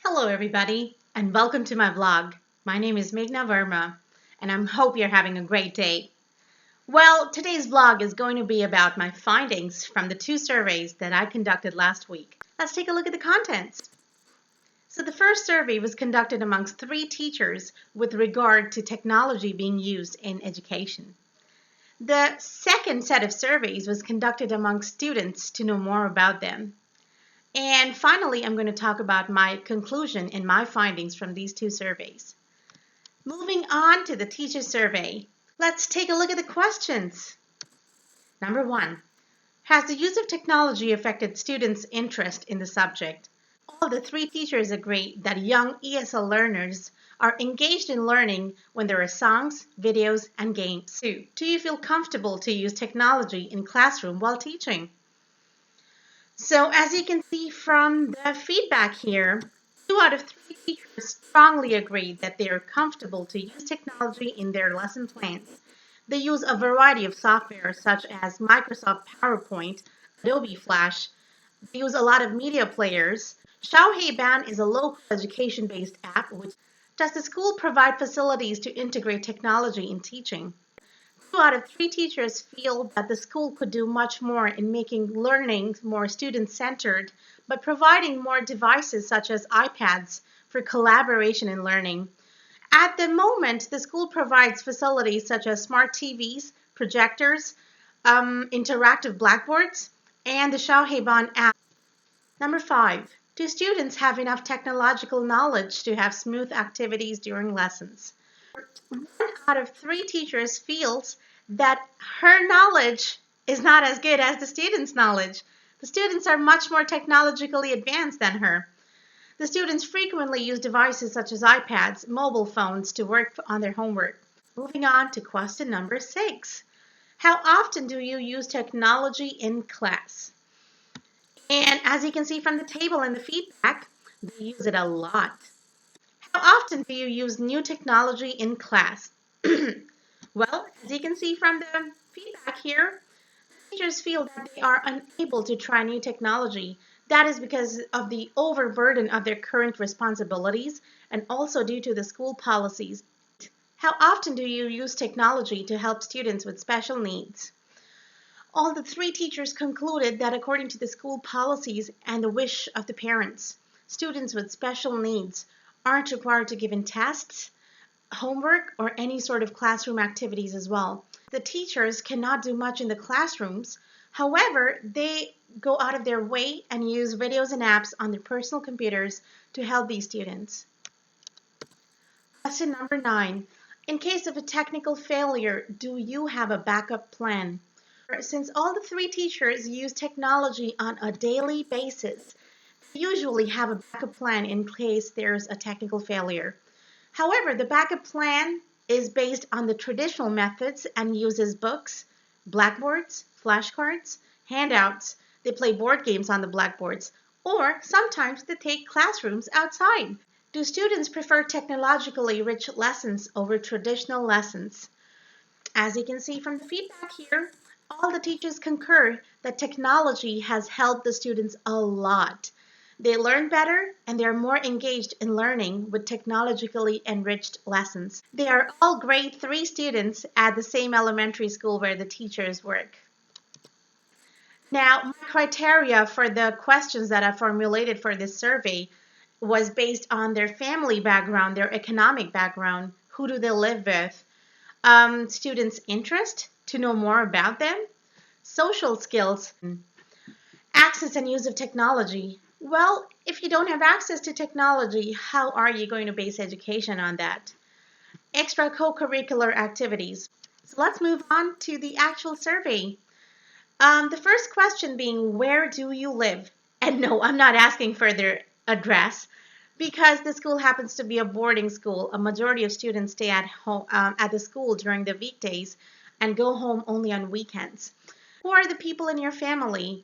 Hello everybody and welcome to my vlog. My name is Meghna Verma and I hope you're having a great day. Well, today's vlog is going to be about my findings from the two surveys that I conducted last week. Let's take a look at the contents. So the first survey was conducted amongst 3 teachers with regard to technology being used in education. The second set of surveys was conducted amongst students to know more about them. And finally, I'm going to talk about my conclusion and my findings from these 2 surveys. Moving on to the teacher survey, let's take a look at the questions. Number 1, has the use of technology affected students' interest in the subject? All the 3 teachers agree that young ESL learners are engaged in learning when there are songs, videos, and games. 2, do you feel comfortable to use technology in classroom while teaching? So as you can see from the feedback here, 2 out of 3 teachers strongly agreed that they are comfortable to use technology in their lesson plans. They use a variety of software such as Microsoft PowerPoint, Adobe Flash. They use a lot of media players. Xiaoheiban is a local education-based app. Does the school provide facilities to integrate technology in teaching? 2 out of 3 teachers feel that the school could do much more in making learning more student-centered by providing more devices such as iPads for collaboration in learning. At the moment, the school provides facilities such as smart TVs, projectors, interactive blackboards, and the Xiaoheiban app. Number 5, do students have enough technological knowledge to have smooth activities during lessons? 1 out of 3 teachers feels that her knowledge is not as good as the students' knowledge. The students are much more technologically advanced than her. The students frequently use devices such as iPads, mobile phones to work on their homework. Moving on to question number 6. How often do you use technology in class? And as you can see from the table in the feedback, they use it a lot. How often do you use new technology in class? Well, as you can see from the feedback here, teachers feel that they are unable to try new technology. That is because of the overburden of their current responsibilities and also due to the school policies. How often do you use technology to help students with special needs? All the 3 teachers concluded that according to the school policies and the wish of the parents, students with special needs aren't required to give in tests, homework, or any sort of classroom activities as well. The teachers cannot do much in the classrooms. However, they go out of their way and use videos and apps on their personal computers to help these students. Question number 9. In case of a technical failure, do you have a backup plan? Since all the 3 teachers use technology on a daily basis, they usually have a backup plan in case there's a technical failure. However, the backup plan is based on the traditional methods and uses books, blackboards, flashcards, handouts. They play board games on the blackboards, or sometimes they take classrooms outside. Do students prefer technologically rich lessons over traditional lessons? As you can see from the feedback here, all the teachers concur that technology has helped the students a lot. They learn better and they are more engaged in learning with technologically enriched lessons. They are all grade 3 students at the same elementary school where the teachers work. Now, my criteria for the questions that I formulated for this survey was based on their family background, their economic background, who do they live with, students' interest to know more about them, social skills, access and use of technology. Well, if you don't have access to technology, how are you going to base education on that? Extra co-curricular activities. So let's move on to the actual survey. The first question being, where do you live? And no, I'm not asking for their address because the school happens to be a boarding school. A majority of students stay at home at the school during the weekdays and go home only on weekends. Who are the people in your family?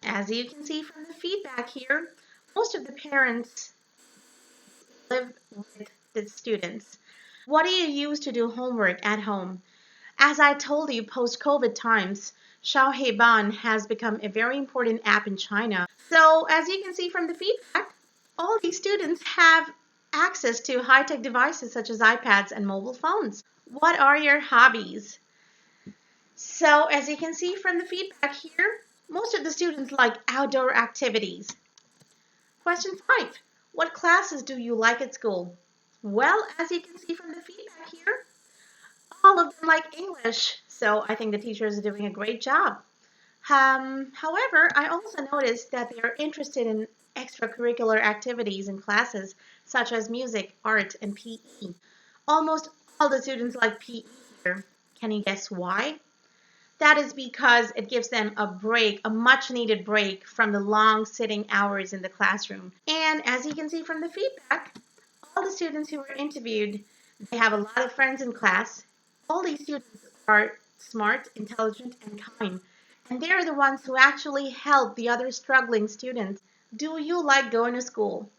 As you can see from the feedback here, most of the parents live with the students. What do you use to do homework at home? As I told you, post-COVID times, Xiaoheiban has become a very important app in China. So as you can see from the feedback, All these students have access to high-tech devices such as iPads and mobile phones. What are your hobbies? So as you can see from the feedback here, most of the students like outdoor activities. Question 5. What classes do you like at school? Well, as you can see from the feedback here, all of them like English, so I think the teachers are doing a great job. However, I also noticed that they are interested in extracurricular activities and classes such as music, art, and PE. Almost all the students like PE here. Can you guess why? That is because it gives them a break, a much needed break from the long sitting hours in the classroom. And as you can see from the feedback, all the students who were interviewed, they have a lot of friends in class. All these students are smart, intelligent, and kind. And they're the ones who actually help the other struggling students. Do you like going to school?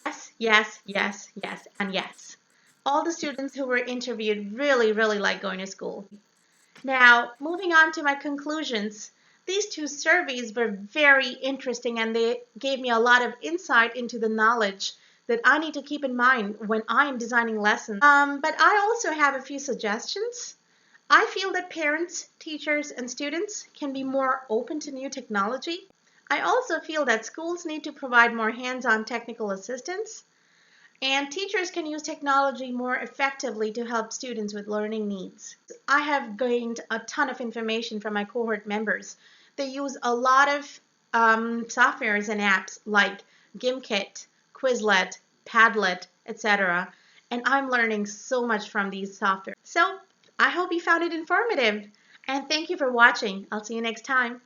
Yes, yes, yes, yes, and yes. All the students who were interviewed really, really like going to school. Now, moving on to my conclusions. These two surveys were very interesting and they gave me a lot of insight into the knowledge that I need to keep in mind when I am designing lessons. But I also have a few suggestions. I feel that parents, teachers, and students can be more open to new technology. I also feel that schools need to provide more hands-on technical assistance. And teachers can use technology more effectively to help students with learning needs. I have gained a ton of information from my cohort members. They use a lot of softwares and apps like Gimkit, Quizlet, Padlet, etc. And I'm learning so much from these softwares. So I hope you found it informative. And thank you for watching. I'll see you next time.